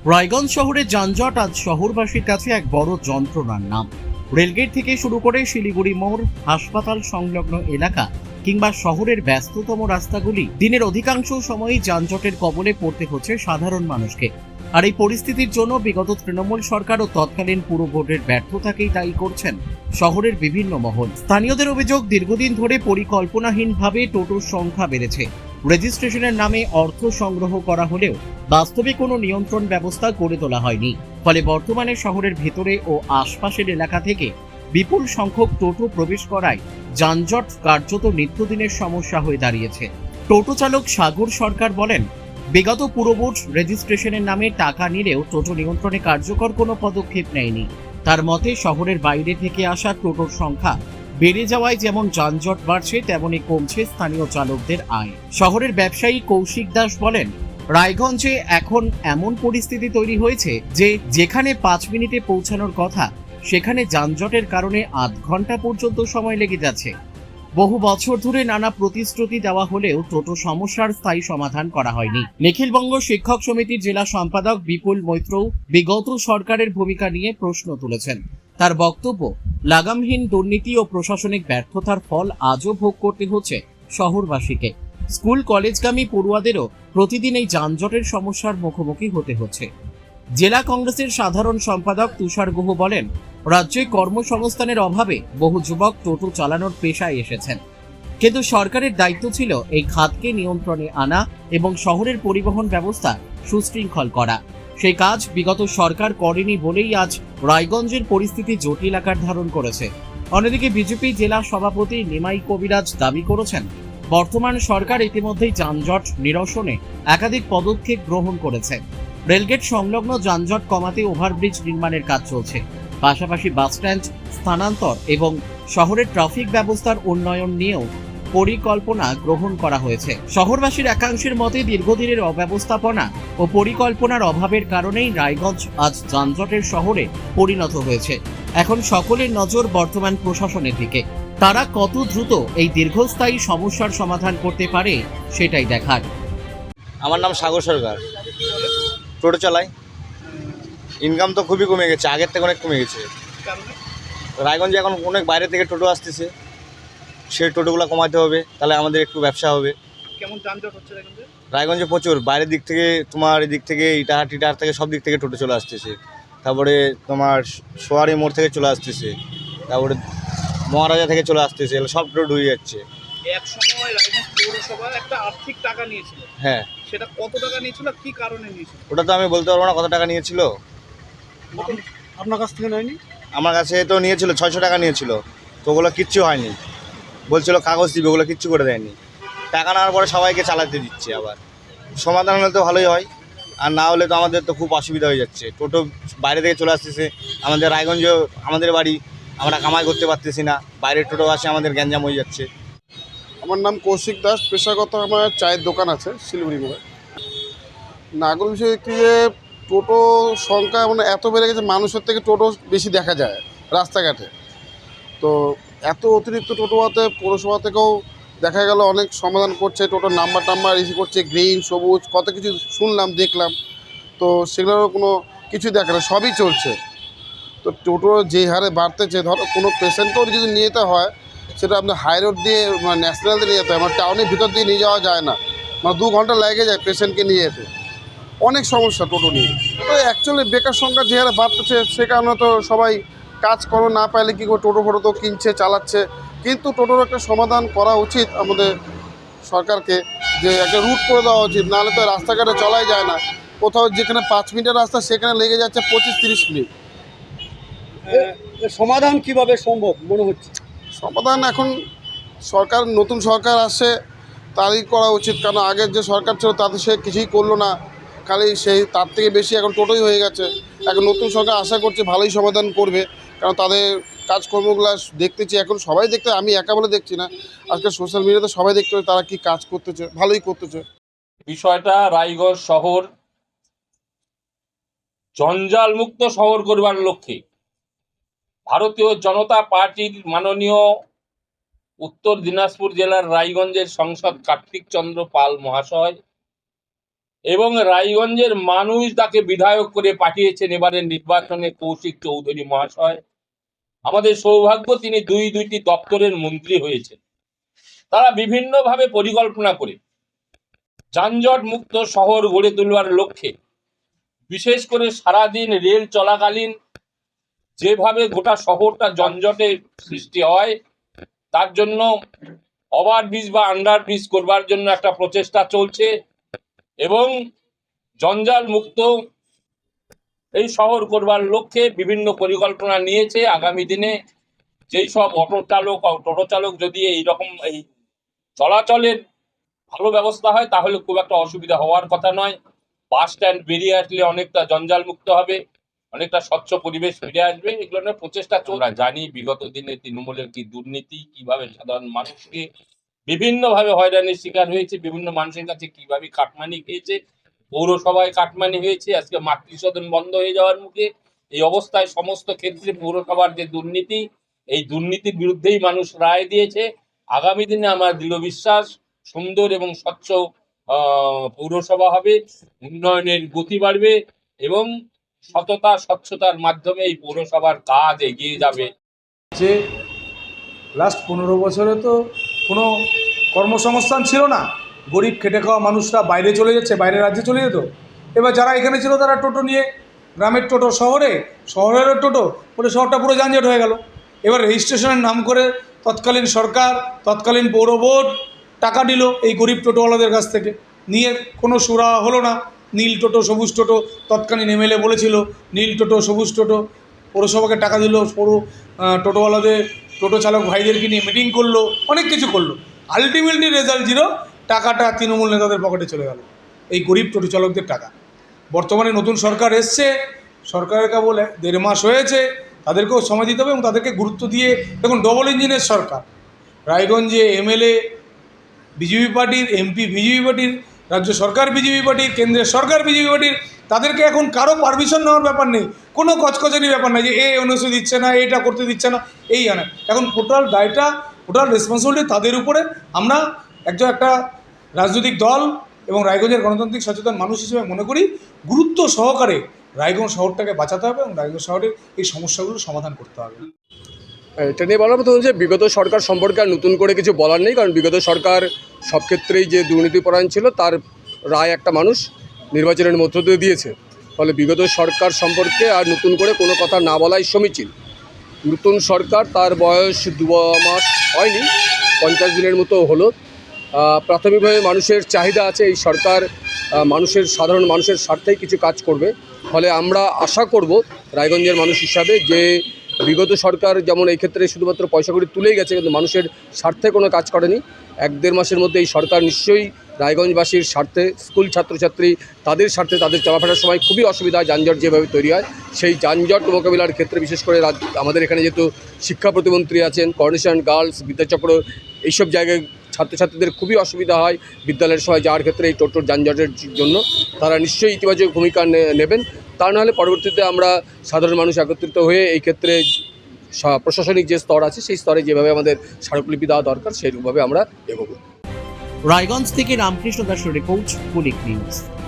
রায়গঞ্জ শহরের যানজট আজ শহরবাসীর কাছে এক বড় যন্ত্রণার নাম। রেলগেট থেকে শুরু করে শিলিগুড়ি মোড়, হাসপাতাল সংলগ্ন এলাকা কিংবা শহরের ব্যস্ততম রাস্তাগুলি দিনের অধিকাংশ সময়ই যানজটের কবলে পড়তে হচ্ছে সাধারণ মানুষকে। আর এই পরিস্থিতির জন্য বিগত তৃণমূল সরকার ও তৎকালীন পুর বোর্ডের ব্যর্থতাকেই দায়ী করছেন শহরের বিভিন্ন মহল। স্থানীয়দের অভিযোগ, দীর্ঘদিন ধরে পরিকল্পনাহীনভাবে টোটোর সংখ্যা বেড়েছে। রেজিস্ট্রেশনের নামে অর্থ সংগ্রহ করা হলেও বাস্তবে কোনো নিয়ন্ত্রণ ব্যবস্থা গড়ে তোলা হয়নি। ফলে বর্তমানে শহরের ভেতরে ও আশপাশের এলাকা থেকে বিপুল সংখ্যক টোটো প্রবেশ করায় যানজট কার্যত নিত্যদিনের সমস্যা হয়ে দাঁড়িয়েছে। টোটো চালক সাগর সরকার বলেন, বিগত পুর বোর্ড রেজিস্ট্রেশনের নামে টাকা নিলেও টোটো নিয়ন্ত্রণে কার্যকর কোনো পদক্ষেপ নেয়নি। তার মতে, শহরের বাইরে থেকে আসা টোটোর সংখ্যা বেড়ে যাওয়ায় যেমন যানজট বাড়ছে, তেমনই কমছে স্থানীয় চালকদের আয়। শহরের ব্যবসায়ী কৌশিক দাস বলেন, রায়গঞ্জে এখন এমন পরিস্থিতি তৈরি হয়েছে যে যেখানে 5 মিনিটে পৌঁছানোর কথা সেখানে যানজটের কারণে আধ ঘন্টা পর্যন্ত সময় লেগে যাচ্ছে। বহু বছর ধরে নানা প্রতিশ্রুতি দেওয়া হলেও টোটো সমস্যার স্থায়ী সমাধান করা হয়নি। নিখিলবঙ্গ শিক্ষক সমিতির জেলা সম্পাদক বিপুল মৈত্রও বিগত সরকারের ভূমিকা নিয়ে প্রশ্ন তুলেছেন। তার বক্তব্য, লাগামহীন দুর্নীতি ও প্রশাসনিক ব্যর্থতার ফল আজও ভোগ করতে হচ্ছে শহরবাসীকে। স্কুল কলেজগামী পড়ুয়াদেরও প্রতিদিন এই যানজটের সমস্যার মুখোমুখি হতে হচ্ছে। জেলা কংগ্রেসের সাধারণ সম্পাদক তুষার গুহ বলেন, রাজ্যে কর্মসংস্থানের অভাবে বহু যুবক টোটো চালানোর পেশায় এসেছেন, কিন্তু সরকারের দায়িত্ব ছিল এই খাতকে নিয়ন্ত্রণে আনা এবং শহরের পরিবহন ব্যবস্থা সুশৃঙ্খল করা। সেই কাজ বিগত সরকার করেনি বলেই আজ রায়গঞ্জের পরিস্থিতি জটিল আকার ধারণ করেছে। অন্যদিকে বিজেপি জেলা সভাপতি নিমাই কবিরাজ দাবি করেছেন, বর্তমান সরকার ইতিমধ্যেই যানজট নিরসনে একাধিক পদক্ষেপ গ্রহণ করেছে। রেলগেট সংলগ্ন যানজট কমাতে ওভারব্রিজ নির্মাণের কাজ চলছে। পাশাপাশি বাসস্ট্যান্ড স্থানান্তর এবং শহরের ট্রাফিক ব্যবস্থার উন্নয়ন নিয়েও পরিকল্পনা গ্রহণ করা হয়েছে। শহরবাসীর একাংশের মতে, দীর্ঘদিনের অব্যবস্থাপনা ও পরিকল্পনার অভাবের কারণেই রায়গঞ্জ আজ যানজটের শহরে পরিণত হয়েছে। এখন সকলের নজর বর্তমান প্রশাসনের দিকে। তারা কত দ্রুত এই দীর্ঘস্থায়ী সমস্যার সমাধান করতে পারে সেটাই দেখার। আমার নাম সাগর সরকার, টোটো চালাই। ইনকাম তো খুবই কমে গেছে, আগের থেকে অনেক কমে গেছে। রায়গঞ্জে এখন অনেক বাইরে থেকে টোটো আসতেছে, সেই টোটোগুলো কমাতে হবে, তাহলে আমাদের একটু ব্যবসা হবে। কেমন যানজট হচ্ছে রায়গঞ্জে প্রচুর, বাইরের দিক থেকে তোমার এদিক থেকে ইটাহার টিটাহার থেকে সব দিক থেকে টোটো চলে আসতেছে। তারপরে তোমার সোয়ারি মোড় থেকে চলে আসতেছে, তারপরে মহারাজা থেকে চলে আসতেছে, সব টোটো ঢুকে যাচ্ছে। এক সময় রায়গঞ্জ পৌরসভা একটা আর্থিক টাকা নিয়েছিল, হ্যাঁ, সেটা কত টাকা নিয়েছিল, কি কারণে নিয়েছিল? ওটা তো আমি বলতে পারবো না কত টাকা নিয়েছিল। আপনার কাছ থেকে নেয়নি? আমার কাছে তো নিয়েছিল 600 টাকা নিয়েছিল, তো ওগুলো কিচ্ছু হয়নি। বলছিল কাগজ দিবে, ওগুলো কিচ্ছু করে দেয়নি। টাকা নেওয়ার পরে সবাইকে চালাতে দিচ্ছে। আবার সমাধান হলে তো ভালোই হয়, আর না হলে তো আমাদের তো খুব অসুবিধা হয়ে যাচ্ছে। টোটো বাইরে থেকে চলে আসতেছে, আমাদের রায়গঞ্জ আমাদের বাড়ি, আমরা কামাই করতে পারতেছি না, বাইরের টোটো আসে, আমাদের গ্যাঞ্জাম হয়ে যাচ্ছে। আমার নাম কৌশিক দাস, পেশাগত আমার চায়ের দোকান আছে শিলিগুড়ি মোড়ে। নাগর বিষয় কি যে টোটো সংখ্যা মানে এত বেড়ে গেছে, মানুষের থেকে টোটো বেশি দেখা যায় রাস্তাঘাটে। তো এত অতিরিক্ত টোটো হওয়াতে পৌরসভা থেকেও দেখা গেল অনেক সমাধান করছে, টোটোর নাম্বার ইস্যু করছে, গ্রিন সবুজ কত কিছু শুনলাম দেখলাম, তো সেগুলোরও কোনো কিছু দেখে না, সবই চলছে। তো টোটো যে হারে বাড়তেছে, ধরো কোনো পেশেন্টকেও যদি নিয়ে যেতে হয়, সেটা আপনার হাই রোড দিয়ে মানে ন্যাশনাল দিয়ে নিয়ে যেতে হয়, আমার টাউনের ভিতর দিয়ে নিয়ে যাওয়া যায় না, মানে 2 ঘন্টা লেগে যায় পেশেন্টকে নিয়ে যেতে। অনেক সমস্যা টোটো নিয়ে। তো অ্যাকচুয়ালি বেকার সংখ্যা যে হারে বাড়তেছে, সে কারণে তো সবাই কাজকর্ম না পাইলে কী করে টোটো ফোটো তো কিনছে, চালাচ্ছে। কিন্তু টোটোর একটা সমাধান করা উচিত আমাদের সরকারকে, যে একটা রুট করে দেওয়া উচিত, নাহলে তো রাস্তাঘাটে চলাই যায় না। কোথাও যেখানে 5 মিনিটের রাস্তা সেখানে লেগে যাচ্ছে 25-30 মিনিট। সমাধান কিভাবে সম্ভব মনে হচ্ছে? সমাধান এখন সরকার, নতুন সরকার আসে, তারই করা উচিত। কারণ আগের যে সরকার ছিল তাতে সে কিছুই করলো না, খালি সেই তার থেকে বেশি এখন টোটোই হয়ে গেছে। এখন নতুন সরকার আশা করছে ভালোই সমাধান করবে, কারণ তাদের কাজকর্মগুলো দেখতেছি, এখন সবাই দেখতে, আমি একা বলে দেখছি না, আজকে সোশ্যাল মিডিয়াতে সবাই দেখতে পাচ্ছে তারা কি কাজ করতেছে, ভালোই করতেছে। বিষয়টা রায়গঞ্জ শহর জঞ্জাল মুক্ত শহর করবার লক্ষ্যে ভারতীয় জনতা পার্টির মাননীয় উত্তর দিনাজপুর জেলার রায়গঞ্জের সাংসদ কার্তিক চন্দ্র পাল মহাশয় এবং রায়গঞ্জের মানুষ তাকে বিধায়ক করে পাঠিয়েছেন এবারের নির্বাচনে কৌশিক চৌধুরী মহাশয়। আমাদের সৌভাগ্য তিনি দুইটি দপ্তরের মন্ত্রী হয়েছেন। তারা বিভিন্নভাবে পরিকল্পনা করে যানজট মুক্ত শহর গড়ে তোলার লক্ষ্যে, বিশেষ করে সারাদিন রেল চলাকালীন যেভাবে গোটা শহরটা যানজটের সৃষ্টি হয়, তার জন্য ওভারব্রিজ বা আন্ডারব্রিজ করবার জন্য একটা প্রচেষ্টা চলছে এবং জঞ্জাল মুক্ত এই শহর করবার লক্ষ্যে বিভিন্ন পরিকল্পনা নিয়েছে। আগামী দিনে যেই সব টোটো চালক যদি এইরকম এই চলাচলের ভালো ব্যবস্থা হয় তাহলে খুব একটা অসুবিধা হওয়ার কথা নয়। বাস স্ট্যান্ড বেরিয়ে আসলে অনেকটা জঞ্জাল মুক্ত হবে, অনেকটা স্বচ্ছ পরিবেশ ফিরে আসবে। এগুলো নিয়ে প্রচেষ্টা আমরা জানি বিগত দিনে তৃণমূলের কি দুর্নীতি, কিভাবে সাধারণ মানুষকে বিভিন্নভাবে হয়রানির শিকার হয়েছে, বিভিন্ন মানুষের কাছে কিভাবে কাটমানি খেয়েছে, পৌরসভায় কাটমানি হয়েছে, আজকে মাতৃসদন বন্ধ হয়ে যাওয়ার মুখে। এই অবস্থায় সমস্ত ক্ষেত্রে পৌরসভার যে দুর্নীতি, এই দুর্নীতির বিরুদ্ধেই মানুষ রায় দিয়েছে। আগামী দিনে আমার দৃঢ় বিশ্বাস সুন্দর এবং স্বচ্ছ পৌরসভা হবে, উন্নয়নের গতি বাড়বে এবং সততা স্বচ্ছতার মাধ্যমে এই পৌরসভার কাজ এগিয়ে যাবে। যে লাস্ট 15 বছরে তো কোনো কর্মসংস্থান ছিল না, গরিব খেটে খাওয়া মানুষরা বাইরে চলে যাচ্ছে, বাইরের রাজ্যে চলে যেত। এবার যারা এখানে ছিল তারা টোটো নিয়ে, গ্রামের টোটো শহরেরও টোটো, পুরো শহরটা পুরো যানজট হয়ে গেল। এবার রেজিস্ট্রেশনের নাম করে তৎকালীন সরকার, তৎকালীন পৌর বোর্ড টাকা নিল এই গরিব টোটোওয়ালাদের কাছ থেকে, নিয়ে কোনো সুরা হলো না। নীল টোটো, সবুজ টোটো, তৎকালীন এমএলএ বলেছিল নীল টোটো, সবুজ টোটো, পৌরসভাকে টাকা দিল, টোটোওয়ালাদের, টোটো চালক ভাইদেরকে নিয়ে মিটিং করলো, অনেক কিছু করলো। আলটিমেটলি রেজাল্ট জিরো, টাকাটা তৃণমূল নেতাদের পকেটে চলে গেল, এই গরিব টোটো চালকদের টাকা। বর্তমানে নতুন সরকার এসছে, সরকারের কেবল 1.5 মাস হয়েছে, তাদেরকেও সময় দিতে হবে এবং তাদেরকে গুরুত্ব দিয়ে, দেখুন ডবল ইঞ্জিনের সরকার, রায়গঞ্জে এমএলএ বিজেপি পার্টির, এমপি বিজেপি পার্টির, রাজ্য সরকার বিজেপি পার্টির, কেন্দ্রের সরকার বিজেপি পার্টির, তাদেরকে এখন কারো পারমিশন নেওয়ার ব্যাপার নেই, কোনো কচকচানি ব্যাপার নেই যে এ অনুমতি দিচ্ছে না, এটা করতে দিচ্ছে না, এই আনে। এখন টোটাল দায়টা, টোটাল রেসপন্সিবিলিটি তাদের উপরে। আমরা একটা রাজনৈতিক দল এবং রায়গঞ্জের গণতান্ত্রিক সচেতন মানুষ হিসেবে মনে করি গুরুত্ব সহকারে রায়গঞ্জ শহরটাকে বাঁচাতে হবে এবং রায়গঞ্জ শহরের এই সমস্যাগুলো সমাধান করতে হবে। এটা নিয়ে বলার মতো যে বিগত সরকার সম্পর্কে আর নতুন করে কিছু বলার নেই, কারণ বিগত সরকার সব ক্ষেত্রেই যে দুর্নীতিপরায়ণ ছিল তার রায় একটা মানুষ নির্বাচনের মধ্য দিয়ে দিয়েছে। ফলে বিগত সরকার সম্পর্কে আর নতুন করে কোনো কথা না বলাই সমীচীন। নতুন সরকার, তার বয়স 2 মাস হয়নি, 50 দিনের মতো হলো। প্রাথমিকভাবে মানুষের চাহিদা আছে, এই সরকার সাধারণ মানুষের স্বার্থেই কিছু কাজ করবে। ফলে আমরা আশা করব রায়গঞ্জের মানুষ হিসাবে যে বিগত সরকার যেমন এই ক্ষেত্রে শুধুমাত্র পয়সা কড়ি তুলেই গেছে, কিন্তু মানুষের স্বার্থে কোনো কাজ করেনি। 1-1.5 মাসের মধ্যে এই সরকার নিশ্চয়ই রায়গঞ্জবাসীর স্বার্থে, স্কুল ছাত্রছাত্রী তাদের স্বার্থে, তাদের চলাফেরার সময় খুবই অসুবিধা হয়, যানজট যেভাবে তৈরি হয়, সেই যানজট মোকাবিলার ক্ষেত্রে বিশেষ করে আমাদের এখানে যেহেতু শিক্ষা প্রতিমন্ত্রী আছেন, কর্নেশন গার্লস, বিদ্যাচক্র, এইসব জায়গায় ছাত্রছাত্রীদের খুবই অসুবিধা হয় বিদ্যালয়ের সময় যাওয়ার ক্ষেত্রে এই টোটোর যানজটের জন্য। তারা নিশ্চয়ই ইতিবাচক ভূমিকা নেবেন। তা নাহলে পরবর্তীতে আমরা সাধারণ মানুষ একত্রিত হয়ে এই ক্ষেত্রে প্রশাসনিক যে স্তর আছে সেই স্তরে যেভাবে আমাদের স্মারকলিপি দেওয়া দরকার সেইভাবে আমরা এগোবো। রায়গঞ্জ থেকে রামকৃষ্ণ দাসের রিপোর্ট, কুলিক নিউজ।